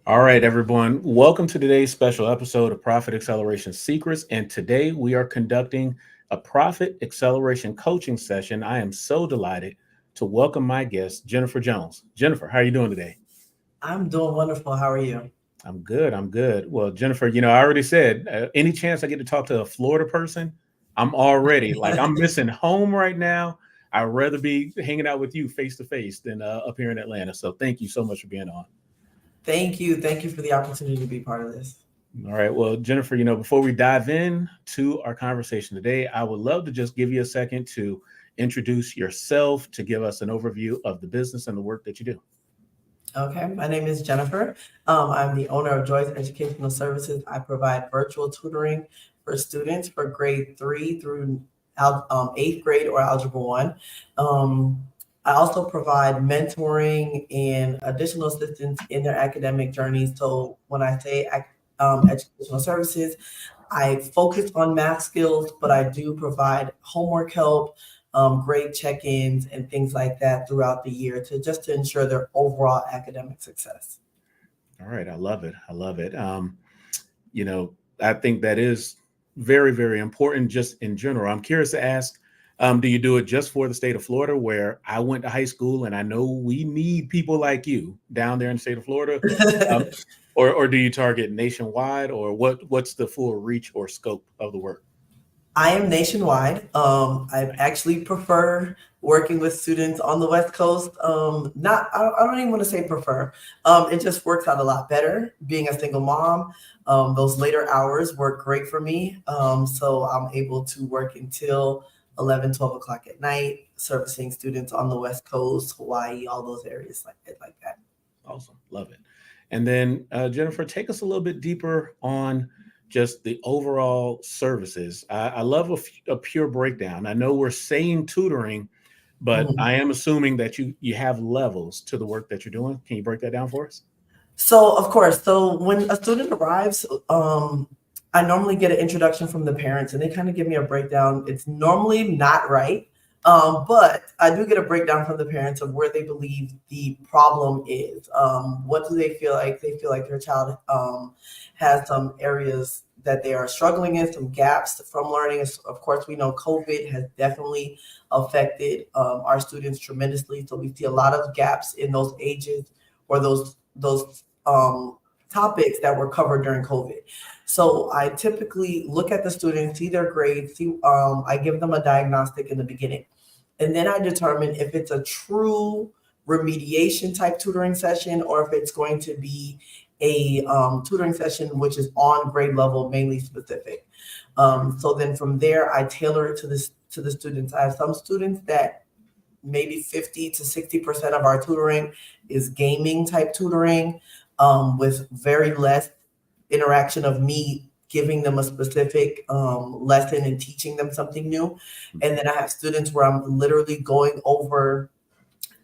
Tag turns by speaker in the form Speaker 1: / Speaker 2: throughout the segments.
Speaker 1: All right, everyone. Welcome to today's special episode of Profit Acceleration Secrets. And today we are conducting a Profit Acceleration coaching session. I am so delighted to welcome my guest, Jennifer Jones. Jennifer, how are you doing today?
Speaker 2: I'm doing wonderful. How are you?
Speaker 1: I'm good. I'm good. Well, Jennifer, I already said any chance I get to talk to a Florida person, I'm already like I'm missing home right now. I'd rather be hanging out with you face to face than up here in Atlanta. So thank you so much for being on.
Speaker 2: Thank you. Thank you for the opportunity to be part of this.
Speaker 1: All right. Well, Jennifer, before we dive in to our conversation today, I would love to just give you a second to introduce yourself, to give us an overview of the business and the work that you do.
Speaker 2: Okay, my name is Jennifer. I'm the owner of Joyce Educational Services. I provide virtual tutoring for students for grade three through eighth grade or Algebra 1. Um, I also provide mentoring and additional assistance in their academic journeys. So when I say educational services, I focus on math skills, but I do provide homework help, grade check-ins, and things like that throughout the year to ensure their overall academic success.
Speaker 1: All right. I love it. I love it. You know, I think that is very, very important just in general. I'm curious to ask, do you do it just for the state of Florida, where I went to high school and I know we need people like you down there in the state of Florida? Um, or do you target nationwide, or what's the full reach or scope of the work?
Speaker 2: I am nationwide. I actually prefer working with students on the West Coast. Not, I don't even want to say prefer. It just works out a lot better. Being a single mom, those later hours work great for me. So I'm able to work until 11, 12 o'clock at night, servicing students on the West Coast, Hawaii, all those areas like that.
Speaker 1: Awesome. Love it. And then, Jennifer, take us a little bit deeper on just the overall services. I love a pure breakdown. I know we're saying tutoring, but
Speaker 2: Mhm.
Speaker 1: I am assuming that you have levels to the work that you're doing. Can you break that down for us?
Speaker 2: So, of course, so when a student arrives, I normally get an introduction from the parents and they kind of give me a breakdown. It's normally not right, but I do get a breakdown from the parents of where they believe the problem is. What do they feel like? They feel like their child has some areas that they are struggling in, some gaps from learning. Of course, we know COVID has definitely affected our students tremendously. So we see a lot of gaps in those ages or those topics that were covered during COVID. So I typically look at the students, see their grades, see I give them a diagnostic in the beginning, and then I determine if it's a true remediation type tutoring session or if it's going to be a tutoring session which is on grade level, mainly specific. So then from there, I tailor it to the students. I have some students that maybe 50 to 60% of our tutoring is gaming type tutoring, with very less interaction of me giving them a specific lesson and teaching them something new. And then I have students where I'm literally going over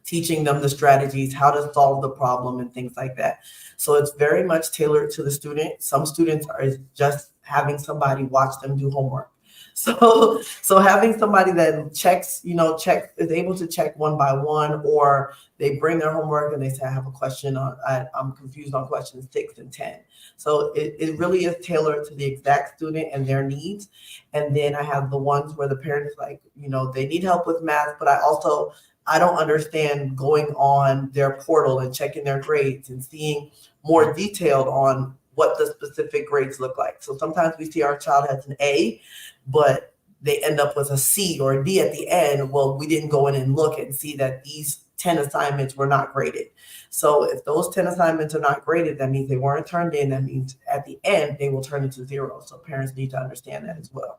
Speaker 2: teaching them the strategies, how to solve the problem, and things like that. So it's very much tailored to the student. Some students are just having somebody watch them do homework. So having somebody that checks, is able to check one by one, or they bring their homework and they say, I have a question I'm confused on questions 6 and 10. So it really is tailored to the exact student and their needs. And then I have the ones where the parents like, they need help with math, but I don't understand going on their portal and checking their grades and seeing more detailed on what the specific grades look like. So sometimes we see our child has an A, but they end up with a C or a D at the end. Well, we didn't go in and look and see that these 10 assignments were not graded. So if those 10 assignments are not graded, that means they weren't turned in. That means at the end, they will turn into zero. So parents need to understand that as well.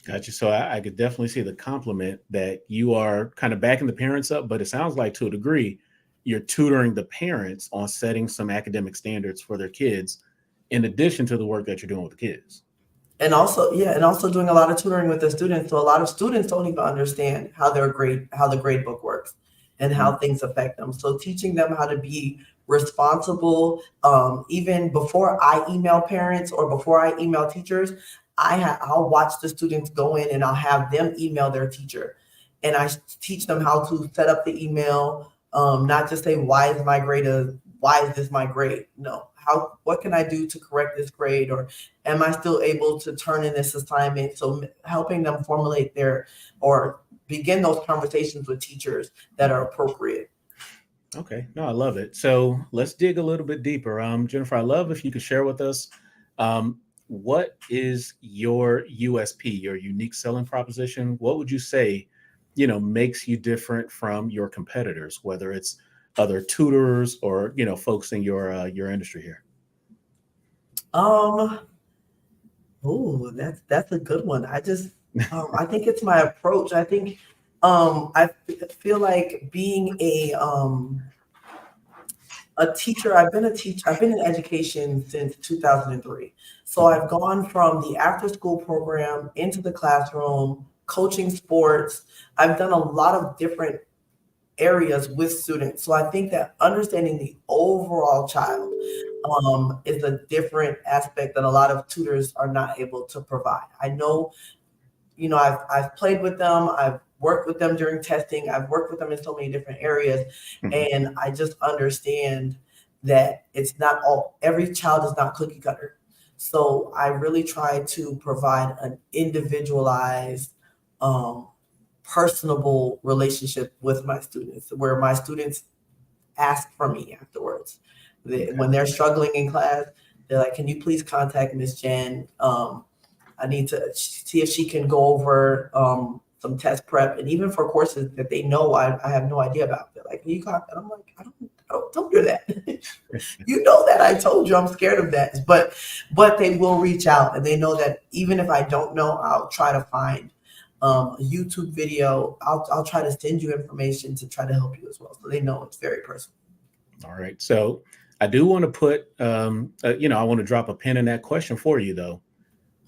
Speaker 1: Gotcha. So I could definitely see the compliment that you are kind of backing the parents up, but it sounds like to a degree, you're tutoring the parents on setting some academic standards for their kids, in addition to the work that you're doing with the kids.
Speaker 2: And also doing a lot of tutoring with the students. So a lot of students don't even understand how the grade book works and
Speaker 1: Mhm.
Speaker 2: how things affect them. So teaching them how to be responsible, even before I email parents or before I email teachers, I'll watch the students go in and I'll have them email their teacher, and teach them how to set up the email. Not just say why is my grade a why is this my grade? No, what can I do to correct this grade, or am I still able to turn in this assignment? So helping them formulate or begin those conversations with teachers that are appropriate.
Speaker 1: Okay, no, I love it. So let's dig a little bit deeper. Jennifer, I love if you could share with us what is your USP, your unique selling proposition? What would you say, makes you different from your competitors, whether it's other tutors or folks in your industry here?
Speaker 2: Um, oh, that's a good one. I think it's my approach. I think feel like being a teacher. I've been a teacher. I've been in education since 2003. So I've gone from the after school program into the classroom, coaching sports. I've done a lot of different areas with students. So I think that understanding the overall child is a different aspect that a lot of tutors are not able to provide. I know, I've played with them. I've worked with them during testing. I've worked with them in so many different areas.
Speaker 1: Mhm.
Speaker 2: And I just understand that it's not every child is not cookie cutter. So I really try to provide an individualized, um, personable relationship with my students, where my students ask for me afterwards.
Speaker 1: Okay.
Speaker 2: When they're struggling in class, they're like, "Can you please contact Miss Jen? I need to see if she can go over some test prep, and even for courses that they know I have no idea about." They're like, "Can you contact?" I'm like, don't do that. You know that I told you I'm scared of that, but they will reach out, and they know that even if I don't know, I'll try to find a YouTube video. I'll try to send you information to try to help you as well, so they know it's very personal.
Speaker 1: All right. So I do want to put, I want to drop a pin in that question for you, though.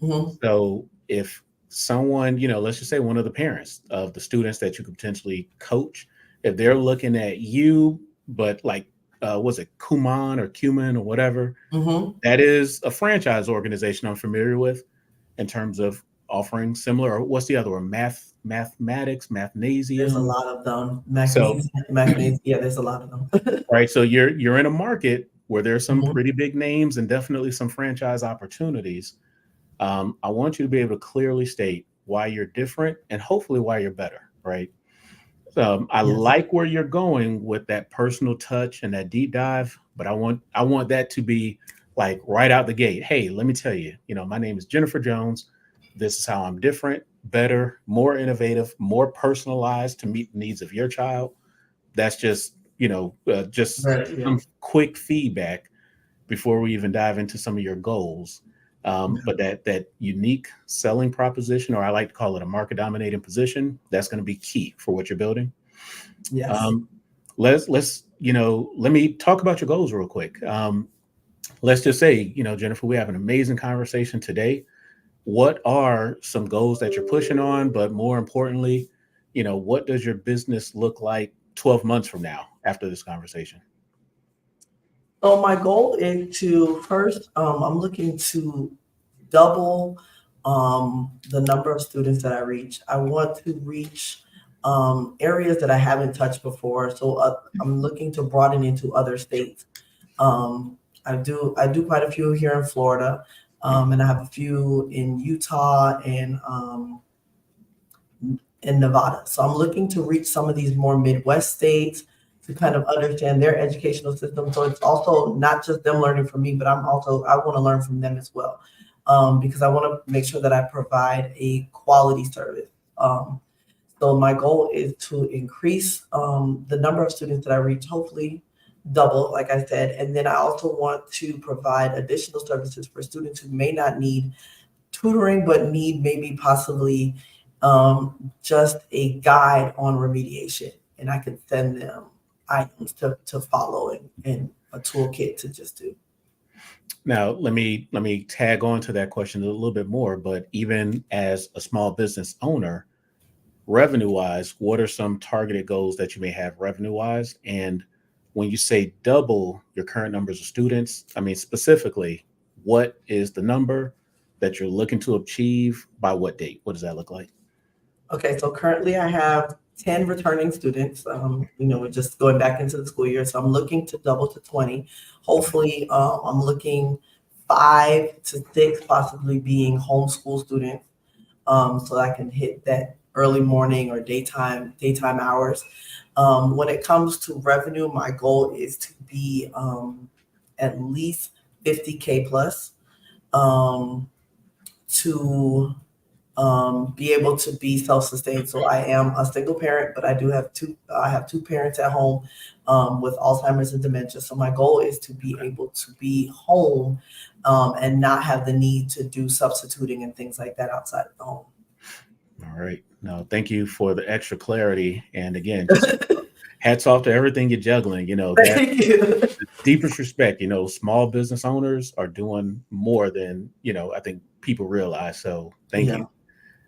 Speaker 2: Mhm.
Speaker 1: So if someone, let's just say one of the parents of the students that you could potentially coach, if they're looking at you, but like, was it Kuman or Cumin or whatever?
Speaker 2: Mhm.
Speaker 1: That is a franchise organization I'm familiar with in terms of offering similar, or what's the other one? Mathematics,
Speaker 2: There's a
Speaker 1: Mathnasium.
Speaker 2: lot of them.
Speaker 1: So,
Speaker 2: Magnesium. Yeah, there's a lot of them.
Speaker 1: right. So you're in a market where there's some
Speaker 2: Mhm.
Speaker 1: pretty big names and definitely some franchise opportunities. I want you to be able to clearly state why you're different and hopefully why you're better, right? I
Speaker 2: Yes.
Speaker 1: like where you're going with that personal touch and that deep dive, but I want that to be like right out the gate. Hey, let me tell you, my name is Jennifer Jones. This is how I'm different, better, more innovative, more personalized to meet the needs of your child. That's just
Speaker 2: Right. Yeah.
Speaker 1: some quick feedback before we even dive into some of your goals. But that unique selling proposition, or I like to call it a market dominating position, that's going to be key for what you're building.
Speaker 2: Yes.
Speaker 1: Um, let me talk about your goals real quick. Let's just say, Jennifer, we have an amazing conversation today. What are some goals that you're pushing on? But more importantly, what does your business look like 12 months from now after this conversation?
Speaker 2: So my goal is to first, I'm looking to double the number of students that I reach. I want to reach areas that I haven't touched before. So I'm looking to broaden into other states. Um, I do quite a few here in Florida, and I have a few in Utah and in Nevada. So I'm looking to reach some of these more Midwest states to kind of understand their educational system. So it's also not just them learning from me, but I want to learn from them as well, because I want to make sure that I provide a quality service. So my goal is to increase the number of students that I reach, hopefully double, like I said. And then I also want to provide additional services for students who may not need tutoring, but need maybe possibly just a guide on remediation. And I can send them items to follow and a toolkit to just do.
Speaker 1: Now, let me tag on to that question a little bit more. But even as a small business owner, revenue wise, what are some targeted goals that you may have revenue wise? And when you say double your current numbers of students, I mean specifically, what is the number that you're looking to achieve by what date? What does that look like?
Speaker 2: Okay, so currently I have 10 returning students. We're just going back into the school year, so I'm looking to double to 20. Hopefully, I'm looking 5 to 6 possibly being homeschool students, so I can hit that early morning or daytime hours. When it comes to revenue, my goal is to be at least 50K plus, to be able to be self-sustained. So I am a single parent, but I have two parents at home with Alzheimer's and dementia. So my goal is to be able to be home and not have the need to do substituting and things like that outside of the home.
Speaker 1: All right. No, thank you for the extra clarity. And again, just hats off to everything you're juggling. That
Speaker 2: Thank you.
Speaker 1: deepest respect. Small business owners are doing more than, I think people realize. So thank
Speaker 2: Yeah.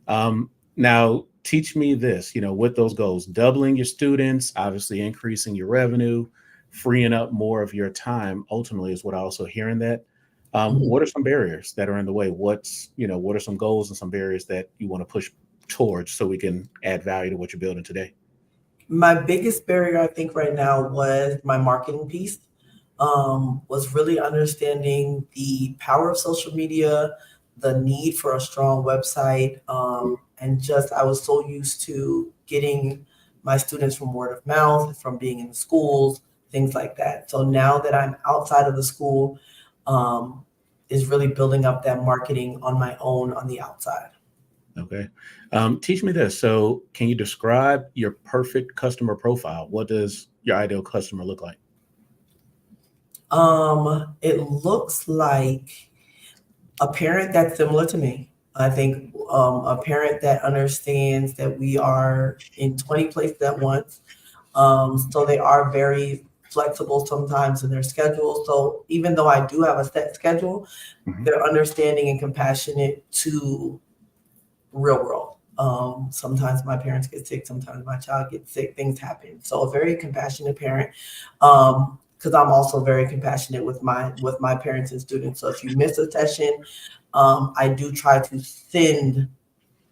Speaker 1: you. Now teach me this, with those goals, doubling your students, obviously increasing your revenue, freeing up more of your time, ultimately is what I also hear in that.
Speaker 2: Mhm.
Speaker 1: What are some barriers that are in the way? What are some goals and some barriers that you want to push towards so we can add value to what you're building today?
Speaker 2: My biggest barrier, I think, right now was my marketing piece. Was really understanding the power of social media, the need for a strong website, and just I was so used to getting my students from word of mouth, from being in the schools, things like that. So now that I'm outside of the school, um, is really building up that marketing on my own on the outside.
Speaker 1: Okay. Teach me this. So can you describe your perfect customer profile? What does your ideal customer look like?
Speaker 2: It looks like a parent that's similar to me. I think a parent that understands that we are in 20 places at once. So they are very flexible sometimes in their schedule. So even though I do have a set schedule,
Speaker 1: Mhm.
Speaker 2: they're understanding and compassionate to real world. Sometimes my parents get sick, sometimes my child gets sick, things happen. So a very compassionate parent. Because I'm also very compassionate with my parents and students. So if you miss a session, I do try to send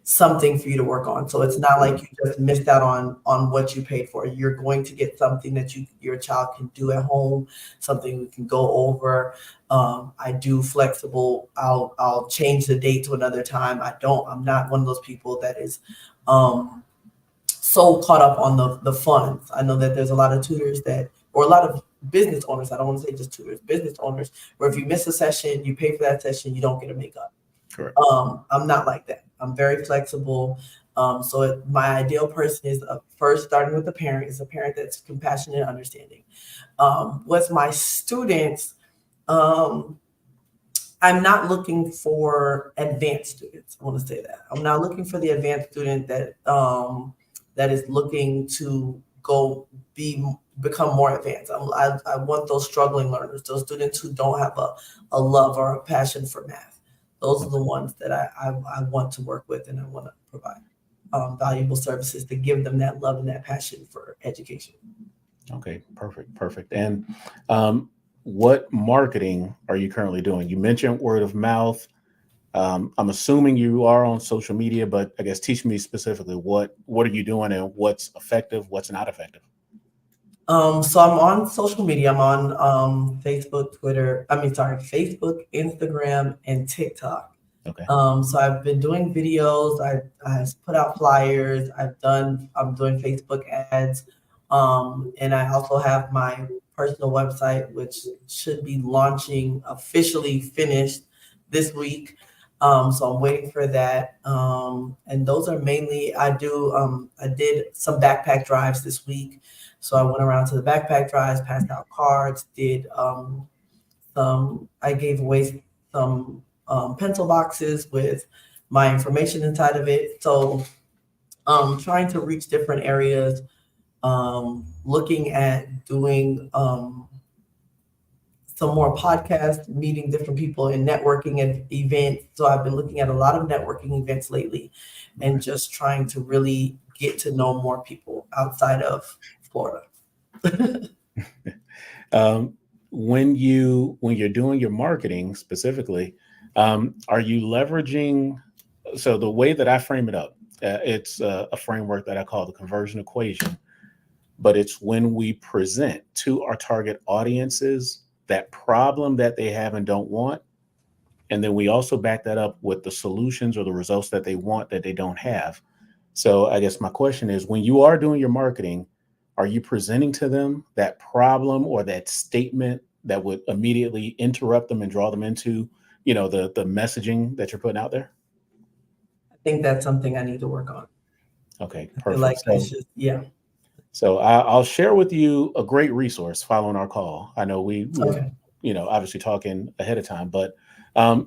Speaker 2: something for you to work on. So it's not like you just missed out on what you paid for. You're going to get something that your child can do at home, something we can go over. I do flexible. I'll change the date to another time. I'm not one of those people that is so caught up on the funds. I know that there's a lot of tutors or a lot of business owners. I don't want to say just tutors, business owners, where if you miss a session, you pay for that session, you don't get a makeup.
Speaker 1: Correct.
Speaker 2: I'm not like that. I'm very flexible. My ideal person is first starting with the parent is a parent that's compassionate and understanding. With my students, um, I'm not looking for advanced students. I want to say that I'm not looking for the advanced student that is looking to go become more advanced. I want those struggling learners, those students who don't have a love or a passion for math. Those are the ones that I want to work with, and I want to provide valuable services to give them that love and that passion for education.
Speaker 1: Okay, perfect, perfect. And what marketing are you currently doing? You mentioned word of mouth. I'm assuming you are on social media, but I guess teach me specifically what are you doing and what's effective, what's not effective.
Speaker 2: So I'm on social media. I'm on Facebook, Twitter. I mean, sorry, Facebook, Instagram, and TikTok.
Speaker 1: Okay.
Speaker 2: So I've been doing videos. I put out flyers. I'm doing Facebook ads. And I also have my personal website, which should be launching officially finished this week. So I'm waiting for that. And those are mainly, I did some backpack drives this week. So I went around to the backpack drives, passed out cards, did I gave away some pencil boxes with my information inside of it. So trying to reach different areas, looking at doing some more podcasts, meeting different people in networking and events. So I've been looking at a lot of networking events lately and just trying to really get to know more people outside of Florida.
Speaker 1: um, when you're doing your marketing specifically, are you leveraging? So the way that I frame it up, It's a framework that I call the conversion equation, but it's when we present to our target audiences that problem that they have and don't want. And then we also back that up with the solutions or the results that they want that they don't have. So I guess my question is, when you are doing your marketing, are you presenting to them that problem or that statement that would immediately interrupt them and draw them into, the messaging that you're putting out there?
Speaker 2: I think that's something I need to work on.
Speaker 1: Okay,
Speaker 2: I feel like
Speaker 1: perfect.
Speaker 2: it's just, yeah.
Speaker 1: So I'll share with you a great resource following our call. I know we were,
Speaker 2: Okay.
Speaker 1: obviously talking ahead of time, but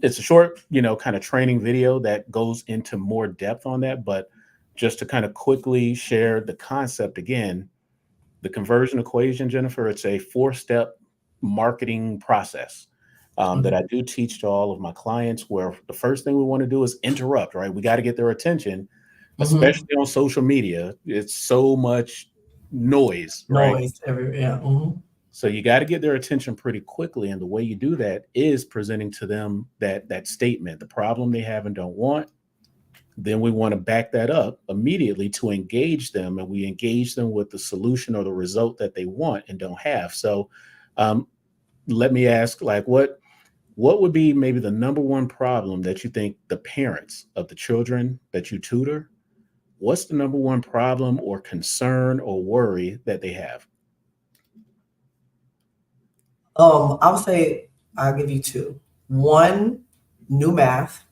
Speaker 1: it's a short, kind of training video that goes into more depth on that. But just to kind of quickly share the concept again, the conversion equation, Jennifer, it's a 4-step marketing process that I do teach to all of my clients, where the first thing we want to do is interrupt, right? We got to get their attention,
Speaker 2: Mhm.
Speaker 1: especially on social media. It's so much noise, right?
Speaker 2: Noise everywhere. Yeah. Mhm.
Speaker 1: So you got to get their attention pretty quickly. And the way you do that is presenting to them that statement, the problem they have and don't want. Then we want to back that up immediately to engage them, and we engage them with the solution or the result that they want and don't have. So um, let me ask, like, what would be maybe the number one problem that you think the parents of the children that you tutor, what's the number one problem or concern or worry that they have?
Speaker 2: I would say I'll give you two. One, new math,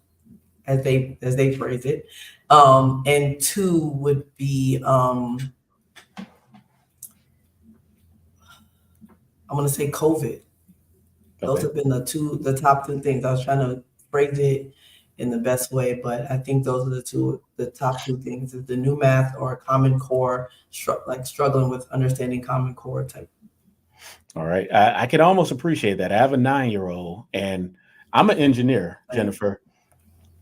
Speaker 2: as they phrase it, and two would be I'm gonna say COVID. Those
Speaker 1: Okay.
Speaker 2: have been the top two things. I was trying to phrase it in the best way, but I think those are the top two things: is the new math or Common Core, like struggling with understanding Common Core type.
Speaker 1: All right. I can almost appreciate that. I have a 9-year-old and I'm an engineer,
Speaker 2: Right.
Speaker 1: Jennifer.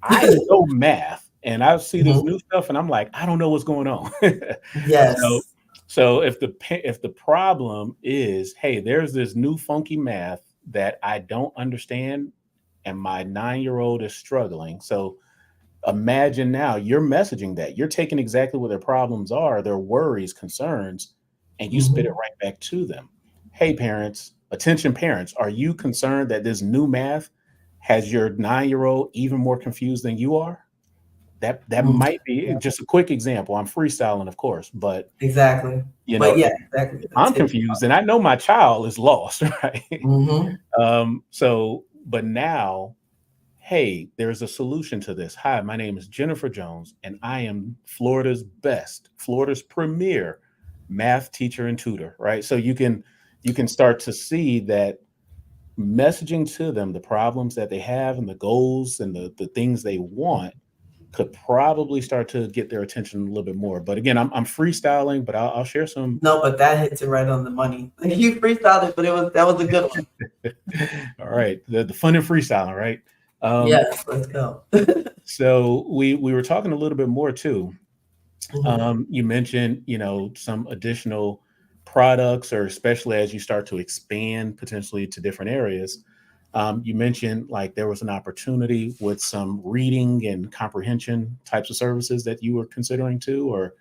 Speaker 1: I know math and I see this
Speaker 2: Mhm.
Speaker 1: new stuff and I'm like, I don't know what's going on. So,
Speaker 2: Yes.
Speaker 1: so if the problem is, hey, there's this new funky math that I don't understand and my 9-year-old is struggling. So imagine now you're messaging that. You're taking exactly what their problems are, their worries, concerns, and you spit it
Speaker 2: Mhm.
Speaker 1: right back to them. Hey, parents, attention parents, are you concerned that this new math has your 9-year-old even more confused than you are? That
Speaker 2: Mm.
Speaker 1: might be
Speaker 2: Yeah,
Speaker 1: just a quick example. I'm freestyling, of course, but
Speaker 2: exactly. But yeah,
Speaker 1: if
Speaker 2: exactly.
Speaker 1: I'm
Speaker 2: That's it.
Speaker 1: confused and I know my child is lost, right?
Speaker 2: Mhm.
Speaker 1: But now, hey, there's a solution to this. Hi, my name is Jennifer Jones, and I am Florida's premier math teacher and tutor, right? So you can start to see that messaging to them the problems that they have and the goals and the things they want could probably start to get their attention a little bit more. But again, I'm freestyling, but I'll share some.
Speaker 2: No, but that hits it right on the money. You freestyled it, but that was a good one.
Speaker 1: All right, the fun and freestyling, right? Um,
Speaker 2: Yes, let's go.
Speaker 1: so we were talking a little bit more too.
Speaker 2: Mhm.
Speaker 1: You mentioned, some additional products, or especially as you start to expand potentially to different areas. You mentioned like there was an opportunity with some reading and comprehension types of services that you were considering too, or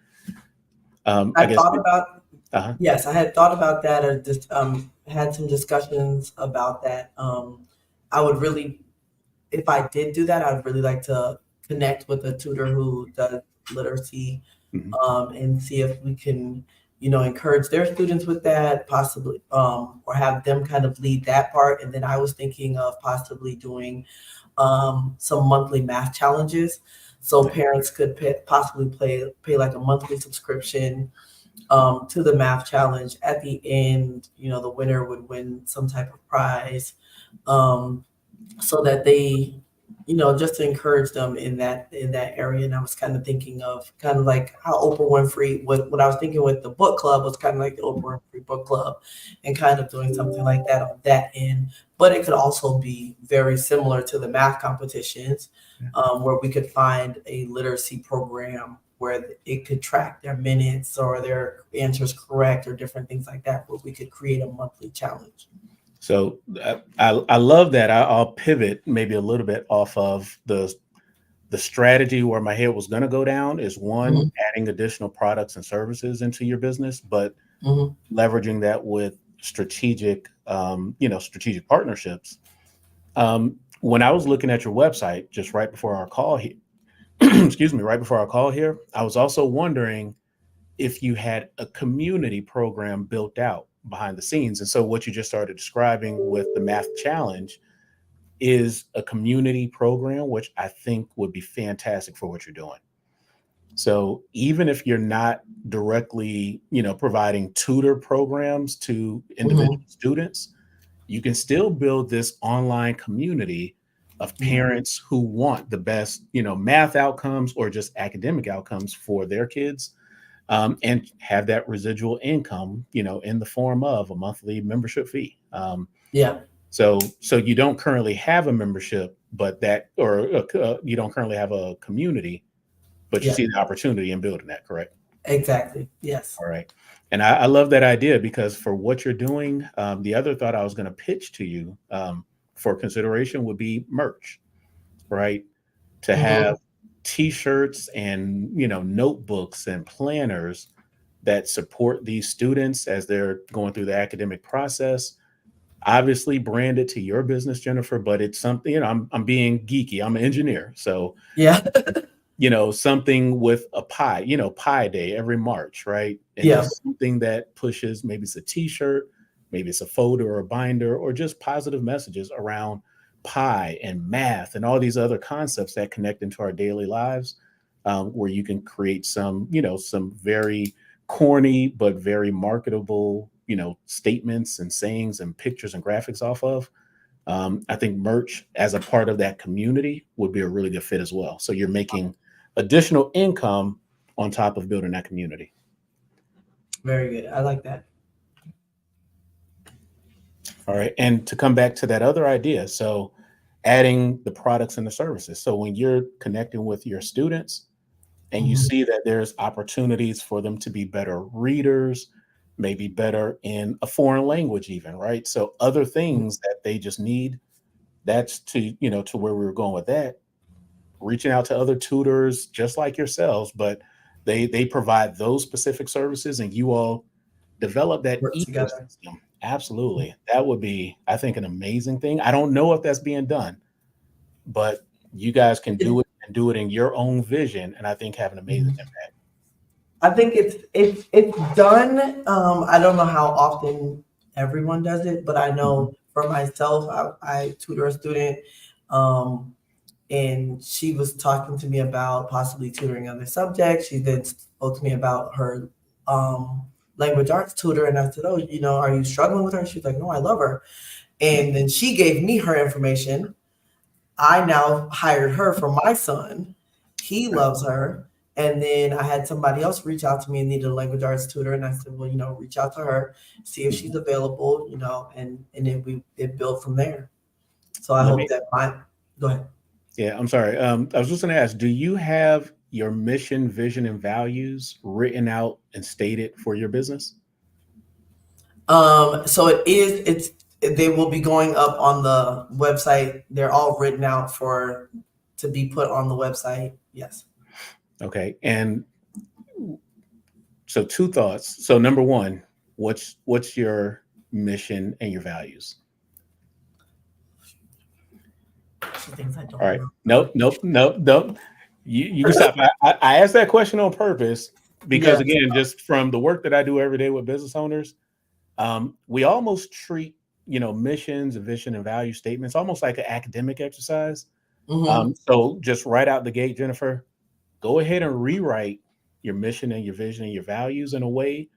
Speaker 1: I
Speaker 2: I
Speaker 1: guess.
Speaker 2: thought about
Speaker 1: Uh-huh.
Speaker 2: Yes, I had thought about that, or just had some discussions about that. I would really, if I did do that, I'd really like to connect with a tutor who does literacy,
Speaker 1: Mhm.
Speaker 2: and see if we can, encourage their students with that, possibly, or have them kind of lead that part. And then I was thinking of possibly doing some monthly math challenges, so
Speaker 1: Okay.
Speaker 2: parents could possibly pay like a monthly subscription to the math challenge. At the end, the winner would win some type of prize, um, so that they, just to encourage them in that area. And I was kind of thinking of kind of like how Oprah Winfrey, what I was thinking with the book club was kind of like the Oprah Winfrey book club, and kind of doing something like that on that end. But it could also be very similar to the math competitions,
Speaker 1: Yeah.
Speaker 2: where we could find a literacy program where it could track their minutes or their answers correct or different things like that, where we could create a monthly challenge.
Speaker 1: So I love that. I'll pivot maybe a little bit off of the the strategy where my head was going to go down is one,
Speaker 2: Mhm.
Speaker 1: adding additional products and services into your business, but
Speaker 2: Mhm.
Speaker 1: leveraging that with strategic, strategic partnerships. When I was looking at your website just right before our call here, excuse me, right before our call here, I was also wondering if you had a community program built out behind the scenes. And so what you just started describing with the math challenge is a community program, which I think would be fantastic for what you're doing. So even if you're not directly, providing tutor programs to individual
Speaker 2: Mhm.
Speaker 1: students, you can still build this online community of
Speaker 2: Yeah.
Speaker 1: parents who want the best, math outcomes or just academic outcomes for their kids, and have that residual income, in the form of a monthly membership fee.
Speaker 2: Yeah.
Speaker 1: So you don't currently have a membership, but you don't currently have a community, but you
Speaker 2: Yeah.
Speaker 1: see the opportunity in building that, correct?
Speaker 2: Exactly. Yes.
Speaker 1: All right. And I love that idea because for what you're doing, the other thought I was going to pitch to you, for consideration would be merch, right? To
Speaker 2: Mhm.
Speaker 1: have t-shirts and, notebooks and planners that support these students as they're going through the academic process. Obviously branded to your business, Jennifer, but it's something, I'm being geeky. I'm an engineer. So
Speaker 2: Yeah.
Speaker 1: something with a pie, pie day every March, right? And
Speaker 2: Yeah.
Speaker 1: just something that pushes, maybe it's a t-shirt, maybe it's a folder or a binder, or just positive messages around pie and math and all these other concepts that connect into our daily lives, where you can create some very corny but very marketable, statements and sayings and pictures and graphics off of. I think merch as a part of that community would be a really good fit as well. So you're making additional income on top of building that community.
Speaker 2: Very good. I like that.
Speaker 1: All right. And to come back to that other idea, so adding the products and the services. So when you're connecting with your students and you
Speaker 2: Mhm.
Speaker 1: see that there's opportunities for them to be better readers, maybe better in a foreign language, even, right? So other things that they just need, that's to where we were going with that, reaching out to other tutors just like yourselves, but they provide those specific services and you all develop that
Speaker 2: Work together.
Speaker 1: ecosystem. Absolutely. That would be, I think, an amazing thing. I don't know if that's being done, but you guys can do it and do it in your own vision, and I think have an amazing
Speaker 2: Mhm.
Speaker 1: impact.
Speaker 2: I think it's done. I don't know how often everyone does it, but I
Speaker 1: Mhm.
Speaker 2: know for myself, I tutor a student, um, and she was talking to me about possibly tutoring other subjects. She then spoke to me about her um, language arts tutor, and I said, "Oh, are you struggling with her?" She's like, "No, I love her." And then she gave me her information. I now hired her for my son. He
Speaker 1: Okay.
Speaker 2: loves her. And then I had somebody else reach out to me and needed a language arts tutor. And I said, well, reach out to her, see if she's
Speaker 1: Mhm.
Speaker 2: available, and then it built from there. So I
Speaker 1: Let
Speaker 2: hope
Speaker 1: me,
Speaker 2: that go ahead.
Speaker 1: yeah, I'm sorry. I was just going to ask, do you have your mission, vision, and values written out and stated for your business?
Speaker 2: So they will be going up on the website. They're all written out to be put on the website. Yes.
Speaker 1: Okay. And so two thoughts. So number one, what's your mission and your values?
Speaker 2: She thinks I
Speaker 1: All
Speaker 2: don't
Speaker 1: right.
Speaker 2: remember.
Speaker 1: Nope, nope, nope, nope. You can stop. I asked that question on purpose because,
Speaker 2: Yes.
Speaker 1: again, just from the work that I do every day with business owners, we almost treat, missions and vision and value statements almost like an academic exercise.
Speaker 2: Hmm.
Speaker 1: So just right out the gate, Jennifer, go ahead and rewrite your mission and your vision and your values in a way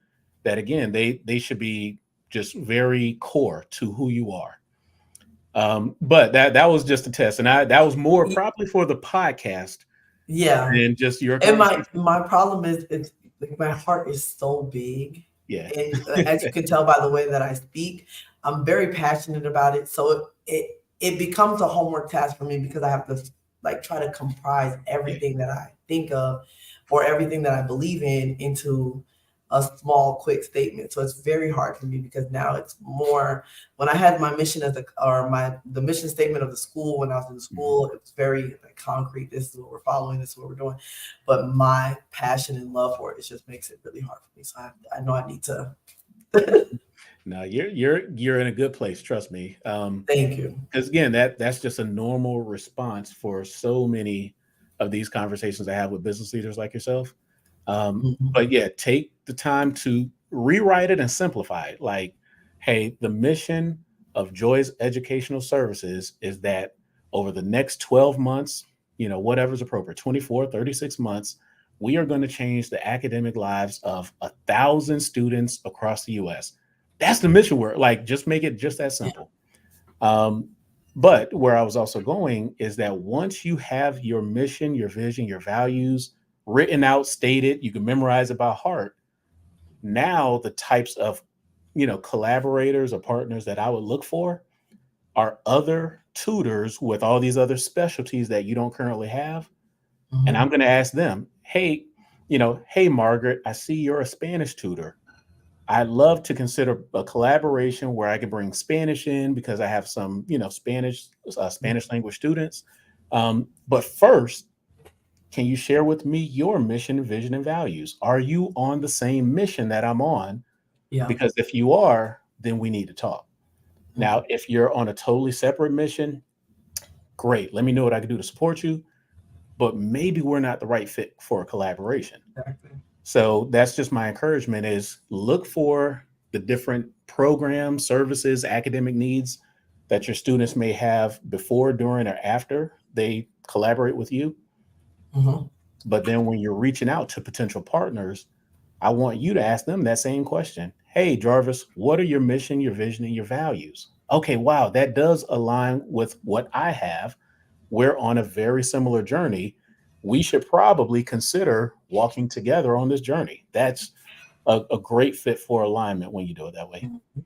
Speaker 1: that, again, they should be just very core to who you are. But that was just a test, and that was more probably for the podcast
Speaker 2: Yeah.
Speaker 1: than just your
Speaker 2: And my
Speaker 1: conversation.
Speaker 2: my problem is it's like my heart is so big,
Speaker 1: Yeah.
Speaker 2: and as you can tell by the way that I speak, I'm very passionate about it. So it becomes a homework task for me because I have to like try to comprise
Speaker 1: Yeah.
Speaker 2: everything that I think of or everything that I believe in into a small, quick statement. So it's very hard for me because now it's more when I had my mission the mission statement of the school when I was in school, it was very like, concrete. This is what we're following, this is what we're doing. But my passion and love for it just makes it really hard for me. So I know I need to
Speaker 1: No, you're in a good place. Trust me.
Speaker 2: thank you.
Speaker 1: Because again, that's just a normal response for so many of these conversations I have with business leaders like yourself.
Speaker 2: Mhm.
Speaker 1: But yeah, take the time to rewrite it and simplify it. Like, hey, the mission of Joy's Educational Services is that over the next 12 months, whatever's appropriate, 24, 36 months, we are going to change the academic lives of 1,000 students across the US. That's the mission word. Like, just make it just that
Speaker 2: Yeah.
Speaker 1: simple. Um, but where I was also going is that once you have your mission, your vision, your values written out, stated, you can memorize it by heart. Now, the types of collaborators or partners that I would look for are other tutors with all these other specialties that you don't currently have. And I'm
Speaker 2: Mhm.
Speaker 1: going to ask them, hey, Margaret, I see you're a Spanish tutor. I'd love to consider a collaboration where I could bring Spanish in because I have some, Spanish language students. But first, can you share with me your mission, vision, and values? Are you on the same mission that I'm on?
Speaker 2: Yeah.
Speaker 1: Because if you are, then we need to talk.
Speaker 2: Mhm.
Speaker 1: Now, if you're on a totally separate mission, great. Let me know what I can do to support you. But maybe we're not the right fit for a collaboration.
Speaker 2: Exactly.
Speaker 1: So that's just my encouragement is look for the different programs, services, academic needs that your students may have before, during, or after they collaborate with you.
Speaker 2: Mhm.
Speaker 1: But then when you're reaching out to potential partners, I want you to ask them that same question. Hey, Jarvis, what are your mission, your vision, and your values? Okay, wow, that does align with what I have. We're on a very similar journey. We should probably consider walking together on this journey. That's a great fit for alignment when you do it that way.
Speaker 2: Mhm.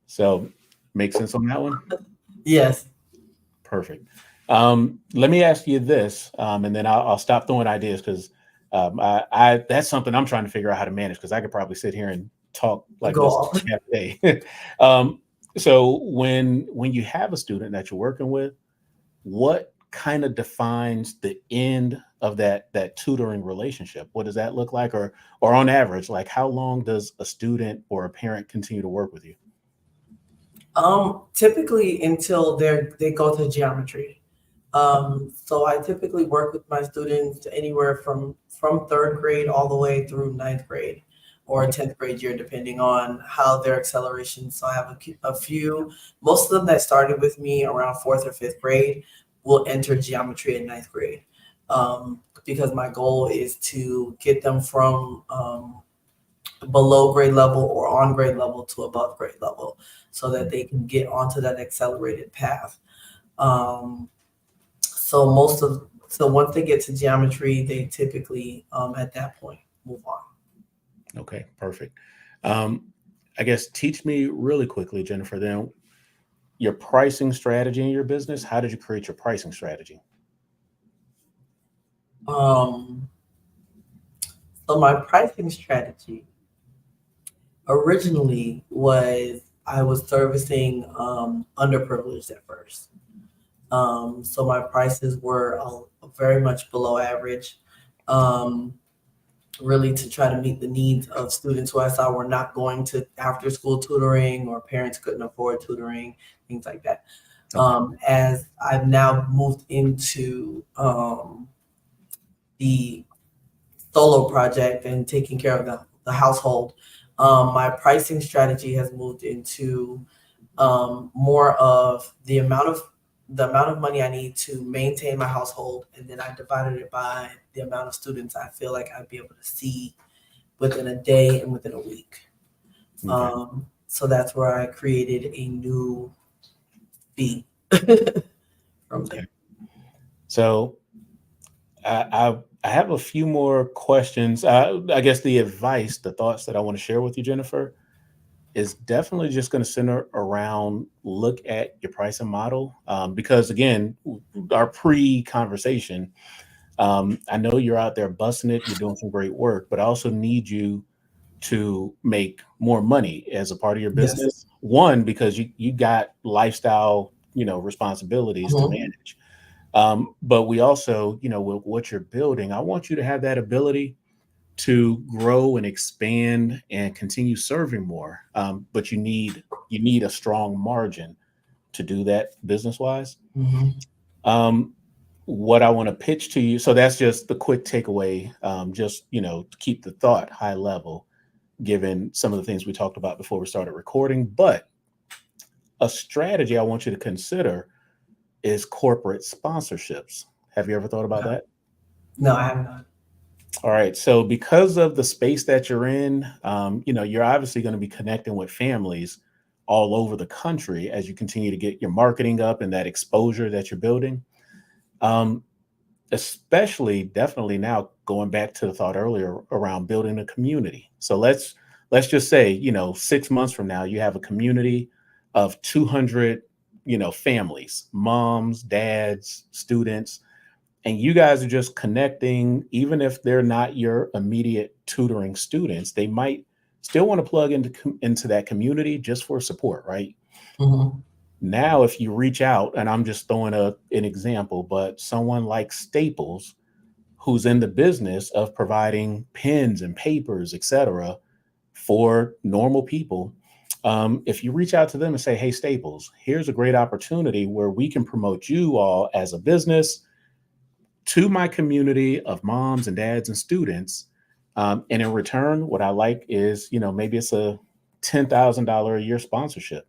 Speaker 1: So, make sense on that one?
Speaker 2: Yes.
Speaker 1: Perfect. Let me ask you this, and then I'll stop throwing ideas because I that's something I'm trying to figure out how to manage because I could probably sit here and talk like
Speaker 2: Go
Speaker 1: this
Speaker 2: off.
Speaker 1: half a day. So when you have a student that you're working with, what kind of defines the end of that tutoring relationship? What does that look like, or on average, like how long does a student or a parent continue to work with you?
Speaker 2: Typically until they go to geometry. So I typically work with my students anywhere from third grade all the way through ninth grade or
Speaker 1: Okay.
Speaker 2: 10th grade year, depending on how their acceleration. So I have a few, most of them that started with me around fourth or fifth grade will enter geometry in ninth grade. Because my goal is to get them from below grade level or on grade level to above grade level so that they can get onto that accelerated path. Um, so once they get to geometry, they typically at that point move on.
Speaker 1: Okay, perfect. Um, I guess teach me really quickly, Jennifer, then your pricing strategy in your business. How did you create your pricing strategy?
Speaker 2: Um, so my pricing strategy originally was I was servicing underprivileged at first. So my prices were very much below average, um, really to try to meet the needs of students who I saw were not going to after school tutoring or parents couldn't afford tutoring, things like that.
Speaker 1: Okay.
Speaker 2: As I've now moved into the solo project and taking care of the household, my pricing strategy has moved into more of the amount of money I need to maintain my household, and then I divided it by the amount of students I feel like I'd be able to see within a day and within a week.
Speaker 1: Okay.
Speaker 2: So that's where I created a new fee from
Speaker 1: Okay.
Speaker 2: there.
Speaker 1: So I have a few more questions. I guess the advice, the thoughts that I want to share with you, Jennifer, is definitely just going to center around look at your pricing model. Because again, our pre-conversation, I know you're out there busting it, you're doing some great work, but I also need you to make more money as a part of your
Speaker 2: Yes.
Speaker 1: business. One, because you got lifestyle, responsibilities to
Speaker 2: Mhm.
Speaker 1: manage. But we also, with what you're building, I want you to have that ability to grow and expand and continue serving more. But you need a strong margin to do that business wise.
Speaker 2: Mhm.
Speaker 1: Um, what I want to pitch to you, so that's just the quick takeaway. Just to keep the thought high level, given some of the things we talked about before we started recording. But a strategy I want you to consider is corporate sponsorships. Have you ever thought about
Speaker 2: Okay.
Speaker 1: that?
Speaker 2: No, I have not.
Speaker 1: All right. So because of the space that you're in, you're obviously going to be connecting with families all over the country as you continue to get your marketing up and that exposure that you're building. Um, Especially definitely now going back to the thought earlier around building a community. So let's just say, 6 months from now, you have a community of 200, families, moms, dads, students, and you guys are just connecting. Even if they're not your immediate tutoring students, they might still want to plug into that community just for support, right?
Speaker 2: Mhm.
Speaker 1: Now if you reach out, and I'm just throwing an example, but someone like Staples, who's in the business of providing pens and papers, etc., for normal people. If you reach out to them and say, hey, Staples, here's a great opportunity where we can promote you all as a business to my community of moms and dads and students. And in return, what I like is, maybe it's a $10,000 a year sponsorship.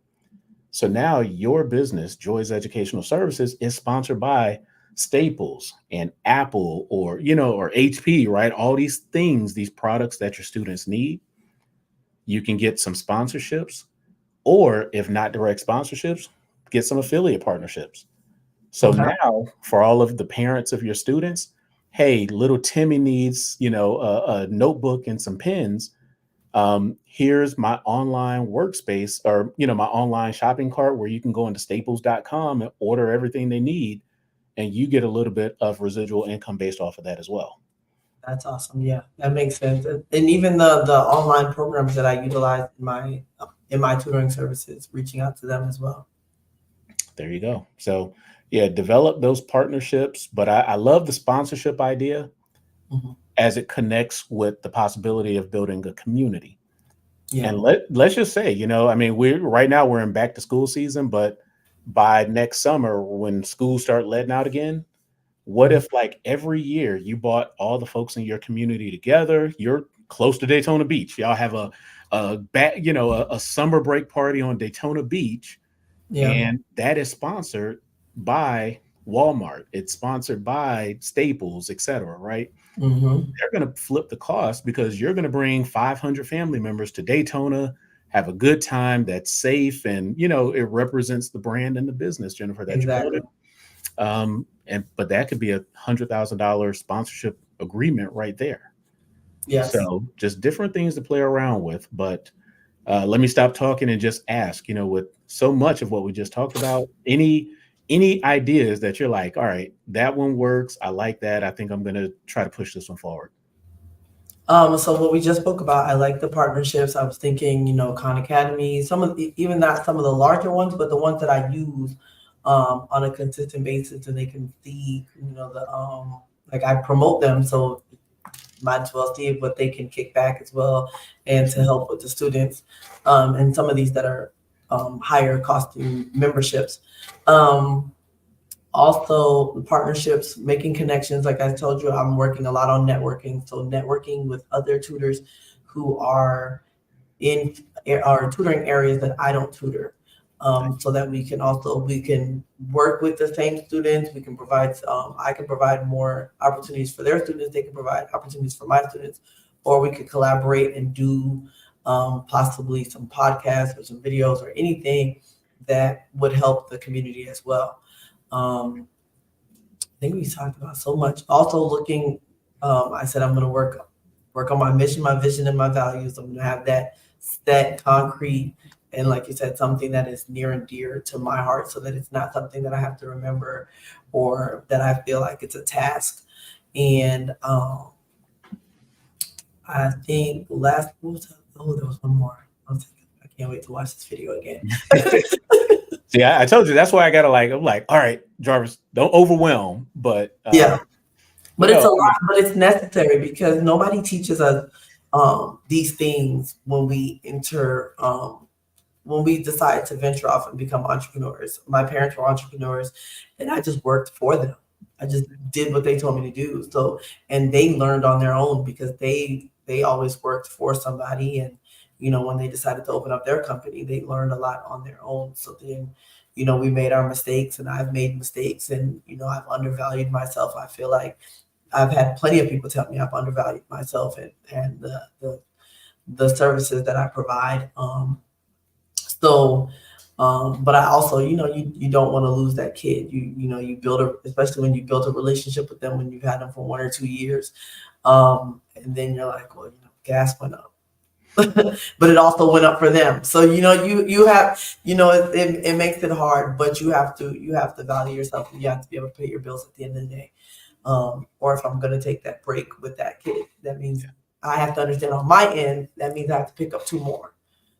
Speaker 1: So now your business, Joy's Educational Services, is sponsored by Staples and Apple or HP, right? All these things, these products that your students need, you can get some sponsorships, or if not direct sponsorships, get some affiliate partnerships. So
Speaker 2: Okay.
Speaker 1: now for all of the parents of your students, hey, little Timmy needs, a notebook and some pens. Here's my online workspace, or my online shopping cart where you can go into staples.com and order everything they need, and you get a little bit of residual income based off of that as well.
Speaker 2: That's awesome. Yeah, that makes sense. And even the online programs that I utilize in my tutoring services, reaching out to them as well.
Speaker 1: There you go. So yeah, develop those partnerships, but I love the sponsorship idea
Speaker 2: Mhm.
Speaker 1: as it connects with the possibility of building a community.
Speaker 2: Yeah.
Speaker 1: And let's just say, I mean, we're right now we're in back to school season, but by next summer when schools start letting out again, what
Speaker 2: Mhm.
Speaker 1: if like every year you brought all the folks in your community together? You're close to Daytona Beach. Y'all have a summer break party on Daytona Beach,
Speaker 2: Yeah.
Speaker 1: and that is sponsored by Walmart. It's sponsored by Staples, etc. Right?
Speaker 2: Hmm.
Speaker 1: They're going to flip the cost because you're going to bring 500 family members to Daytona, have a good time that's safe, and it represents the brand and the business, Jennifer, that you're
Speaker 2: Exactly.
Speaker 1: building. And but that could be $100,000 sponsorship agreement right there.
Speaker 2: Yes.
Speaker 1: So just different things to play around with. But let me stop talking and just ask, with so much of what we just talked about, any ideas that you're like, all right, that one works. I like that. I think I'm going to try to push this one forward.
Speaker 2: So what we just spoke about, I like the partnerships. I was thinking, Khan Academy, even not some of the larger ones, but the ones that I use on a consistent basis, and they can see, the like I promote them, so might as well see what they can kick back as well, and to help with the students, and some of these that are higher costing memberships. Um, Also, the partnerships, making connections. Like I told you, I'm working a lot on networking. So networking with other tutors who are in our tutoring areas that I don't tutor. So that we can work with the same students. We can provide I can provide more opportunities for their students. They can provide opportunities for my students, or we could collaborate and do possibly some podcasts or some videos or anything that would help the community as well. Um, I think we talked about so much. Also looking, I said I'm going to work on my mission, my vision, and my values. I'm going to have that set, concrete, and like you said, something that is near and dear to my heart, so that it's not something that I have to remember or that I feel like it's a task. And I think last, what was that? Oh, there was one more. I can't wait to watch this video again.
Speaker 1: See, I told you that's why I gotta I'm like, all right, Jarvis, don't overwhelm, but
Speaker 2: Yeah. But it's a
Speaker 1: no,
Speaker 2: lot, but it's necessary because nobody teaches us these things when we enter when we decide to venture off and become entrepreneurs. My parents were entrepreneurs and I just worked for them. I just did what they told me to do. So, and they learned on their own because they always worked for somebody. And, you know, when they decided to open up their company, they learned a lot on their own. So then, you know, we made our mistakes and I've made mistakes and, you know, I've undervalued myself. I feel like I've had plenty of people tell me I've undervalued myself and the services that I provide. So, but I also, you know, you don't want to lose that kid. You know, you build especially when you build a relationship with them when you've had them for 1 or 2 years, and then you're like, well, you know, gas went up, but it also went up for them. So you know, you have, you know, it makes it hard, but you have to value yourself and you have to be able to pay your bills at the end of the day. Or if I'm going to take that break with that kid, that means I have to understand on my end, that means I have to pick up 2 more.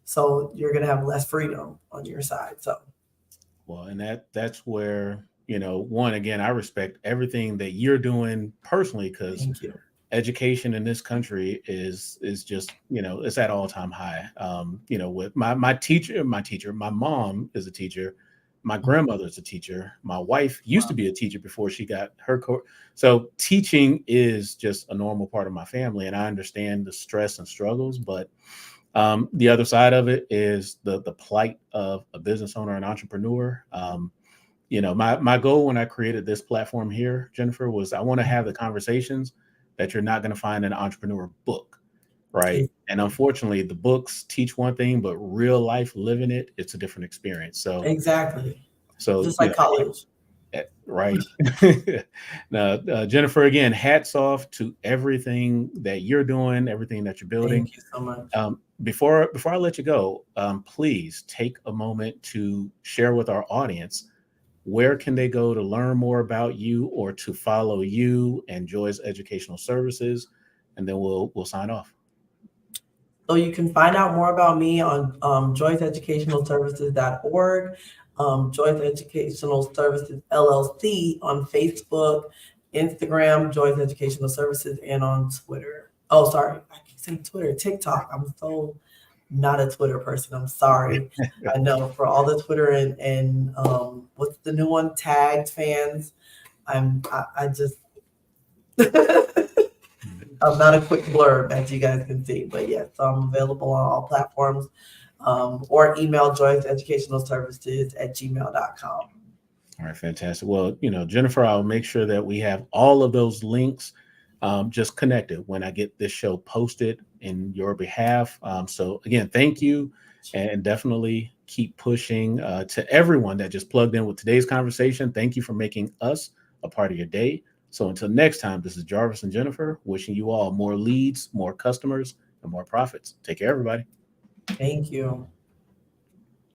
Speaker 2: So you're going to have less freedom on your side. So,
Speaker 1: well, and that's where, you know, one, again, I respect everything that you're doing personally, because
Speaker 2: thank you.
Speaker 1: education in this country is just, you know, it's at all-time high. You know, with my teacher, my mom is a teacher, my grandmother's a teacher, my wife used to be a teacher before she got her so teaching is just a normal part of my family, and I understand the stress and struggles, but the other side of it is the plight of a business owner and entrepreneur. You know, my goal when I created this platform here, Jennifer, was I want to have the conversations that you're not going to find in an entrepreneur book, right? And unfortunately, the books teach one thing, but real life living it, it's a different experience. So,
Speaker 2: Exactly.
Speaker 1: so
Speaker 2: Just
Speaker 1: you
Speaker 2: like
Speaker 1: know,
Speaker 2: college.
Speaker 1: right. Now, Jennifer, again, hats off to everything that you're doing, everything that you're building.
Speaker 2: Thank you so much.
Speaker 1: Before I let you go, please take a moment to share with our audience, where can they go to learn more about you or to follow you and Joy's Educational Services, and then we'll sign off.
Speaker 2: So you can find out more about me on joyceeducationalservices.org, Joyce Educational Services LLC on Facebook, Instagram, Joyce Educational Services, and on Twitter. Oh, sorry, I keep saying Twitter, TikTok. I'm so not a Twitter person. I'm sorry. I know for all the Twitter and what's the new one? Tagged fans. I just I'm not a quick blurb, as you guys can see, but yes, I'm available on all platforms, or email joyceeducationalservices@gmail.com.
Speaker 1: All right, fantastic. Well, you know, Jennifer, I'll make sure that we have all of those links just connected when I get this show posted in your behalf. So again, thank you, and definitely keep pushing to everyone that just plugged in with today's conversation. Thank you for making us a part of your day. So until next time, this is Jarvis and Jennifer wishing you all more leads, more customers, and more profits. Take care, everybody.
Speaker 2: Thank you.